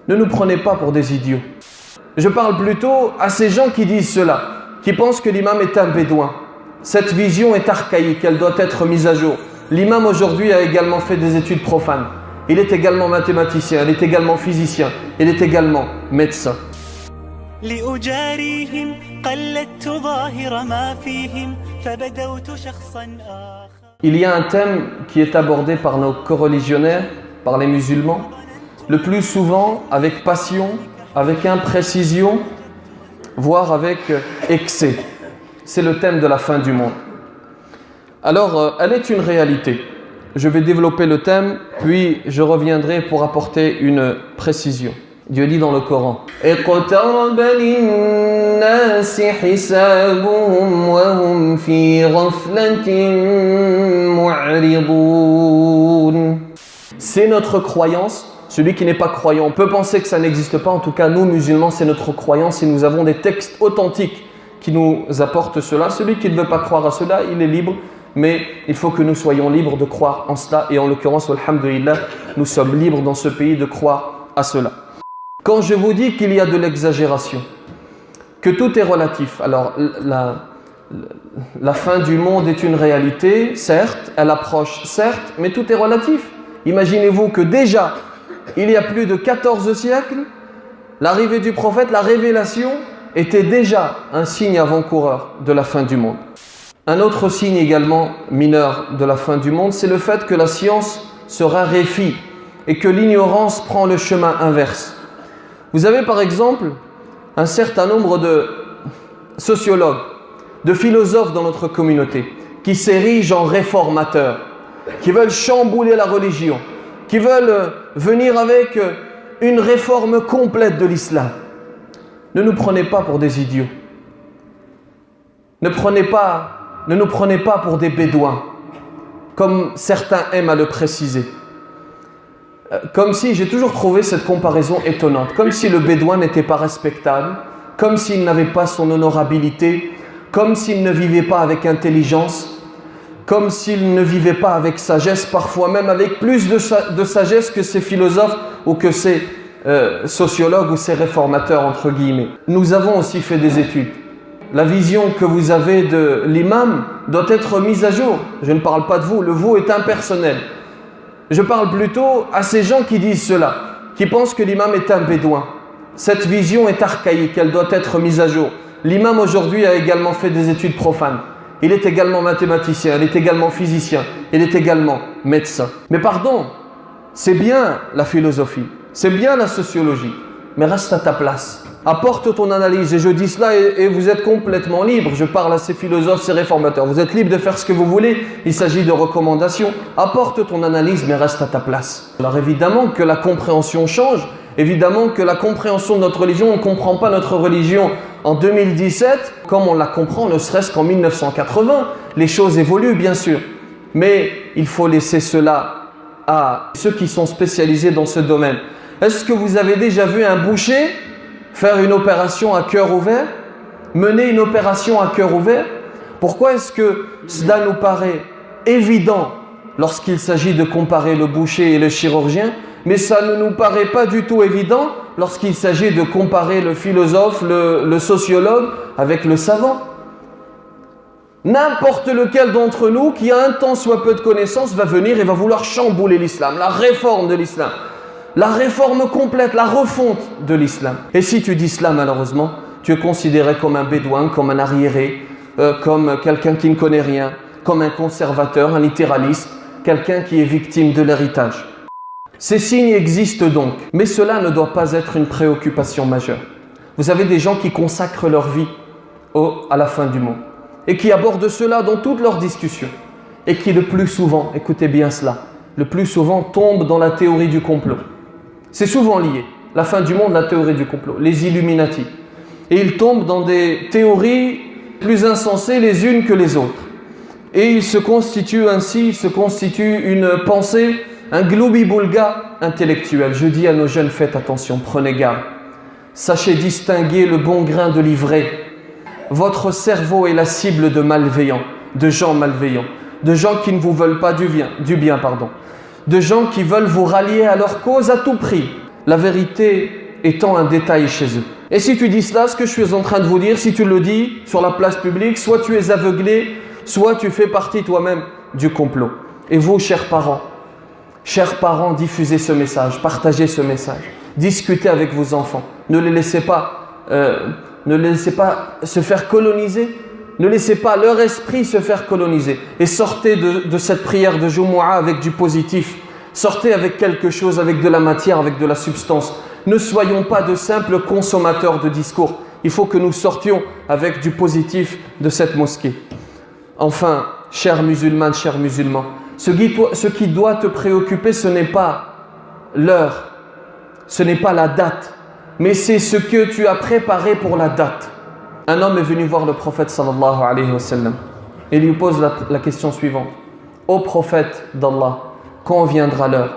Ne nous prenez pas pour des idiots. Je parle plutôt à ces gens qui disent cela, qui pensent que l'imam est un bédouin. Cette vision est archaïque, elle doit être mise à jour. L'imam aujourd'hui a également fait des études profanes. Il est également mathématicien, il est également physicien, il est également médecin. Il y a un thème qui est abordé par nos coreligionnaires, par les musulmans, le plus souvent avec passion, avec imprécision, voire avec excès. C'est le thème de la fin du monde. Alors, elle est une réalité. Je vais développer le thème, puis je reviendrai pour apporter une précision. Dieu dit dans le Coran, اقترب للناس حسابهم وهم في غفلة معرضون. C'est notre croyance. Celui qui n'est pas croyant peut penser que ça n'existe pas. En tout cas, nous musulmans, c'est notre croyance et nous avons des textes authentiques qui nous apportent cela. Celui qui ne veut pas croire à cela, il est libre. Mais il faut que nous soyons libres de croire en cela. Et en l'occurrence, alhamdulillah, nous sommes libres dans ce pays de croire à cela. Quand je vous dis qu'il y a de l'exagération, que tout est relatif, alors la fin du monde est une réalité, certes, elle approche, certes, mais tout est relatif. Imaginez-vous que déjà, il y a plus de 14 siècles, l'arrivée du prophète, la révélation, était déjà un signe avant-coureur de la fin du monde. Un autre signe également mineur de la fin du monde, c'est le fait que la science se raréfie et que l'ignorance prend le chemin inverse. Vous avez par exemple un certain nombre de sociologues, de philosophes dans notre communauté qui s'érigent en réformateurs, qui veulent chambouler la religion, qui veulent venir avec une réforme complète de l'islam. Ne nous prenez pas pour des idiots. Ne nous prenez pas pour des bédouins, comme certains aiment à le préciser. Comme si, j'ai toujours trouvé cette comparaison étonnante, comme si le bédouin n'était pas respectable, comme s'il n'avait pas son honorabilité, comme s'il ne vivait pas avec intelligence, comme s'il ne vivait pas avec sagesse, parfois même avec plus de sagesse que ces philosophes ou que ces sociologues ou ces réformateurs entre guillemets. Nous avons aussi fait des études. La vision que vous avez de l'imam doit être mise à jour. Je ne parle pas de vous, le vous est impersonnel. Je parle plutôt à ces gens qui disent cela, qui pensent que l'imam est un bédouin. Cette vision est archaïque, elle doit être mise à jour. L'imam aujourd'hui a également fait des études profanes. Il est également mathématicien, il est également physicien, il est également médecin. Mais pardon, c'est bien la philosophie, c'est bien la sociologie, mais reste à ta place. Apporte ton analyse, et je dis cela et vous êtes complètement libre. Je parle à ces philosophes, ces réformateurs. Vous êtes libre de faire ce que vous voulez, il s'agit de recommandations. Apporte ton analyse, mais reste à ta place. Alors évidemment que la compréhension change, évidemment que la compréhension de notre religion, on ne comprend pas notre religion en 2017 comme on la comprend ne serait-ce qu'en 1980. Les choses évoluent bien sûr, mais il faut laisser cela à ceux qui sont spécialisés dans ce domaine. Est-ce que vous avez déjà vu un boucher faire une opération à cœur ouvert, mener une opération à cœur ouvert? Pourquoi est-ce que cela nous paraît évident lorsqu'il s'agit de comparer le boucher et le chirurgien, mais ça ne nous paraît pas du tout évident lorsqu'il s'agit de comparer le philosophe, le sociologue avec le savant? N'importe lequel d'entre nous qui a un tant soit peu de connaissances va venir et va vouloir chambouler l'islam, la réforme de l'islam. La réforme complète, la refonte de l'islam. Et si tu dis cela, malheureusement, tu es considéré comme un bédouin, comme un arriéré, comme quelqu'un qui ne connaît rien, comme un conservateur, un littéraliste, quelqu'un qui est victime de l'héritage. Ces signes existent donc, mais cela ne doit pas être une préoccupation majeure. Vous avez des gens qui consacrent leur vie à la fin du monde et qui abordent cela dans toutes leurs discussions et qui le plus souvent, écoutez bien cela, le plus souvent tombent dans la théorie du complot. C'est souvent lié, la fin du monde, la théorie du complot, les Illuminati. Et ils tombent dans des théories plus insensées les unes que les autres. Et il se constitue une pensée, un gloubi-boulga intellectuel. Je dis à nos jeunes, faites attention, prenez garde. Sachez distinguer le bon grain de l'ivraie. Votre cerveau est la cible de malveillants, de gens malveillants, de gens qui ne vous veulent pas du bien, de gens qui veulent vous rallier à leur cause à tout prix. la vérité étant un détail chez eux. Et si tu dis cela, ce que je suis en train de vous dire, si tu le dis sur la place publique, soit tu es aveuglé, soit tu fais partie toi-même du complot. Et vous, chers parents, diffusez ce message, partagez ce message, discutez avec vos enfants. Ne les laissez pas se faire coloniser, ne laissez pas leur esprit se faire coloniser. Et sortez de cette prière de Jumu'ah avec du positif. Sortez avec quelque chose, avec de la matière, avec de la substance. Ne soyons pas de simples consommateurs de discours. Il faut que nous sortions avec du positif de cette mosquée. Enfin, chères musulmanes, chers musulmans, ce qui doit te préoccuper, ce n'est pas l'heure, ce n'est pas la date, mais c'est ce que tu as préparé pour la date. Un homme est venu voir le prophète sallallahu alayhi wa sallam et lui pose la question suivante. Ô prophète d'Allah, quand viendra l'heure?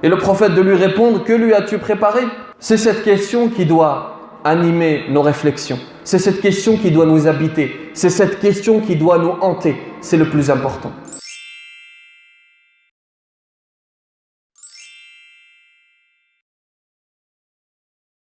Et le prophète de lui répondre, que lui as-tu préparé? C'est cette question qui doit animer nos réflexions. C'est cette question qui doit nous habiter. C'est cette question qui doit nous hanter. C'est le plus important.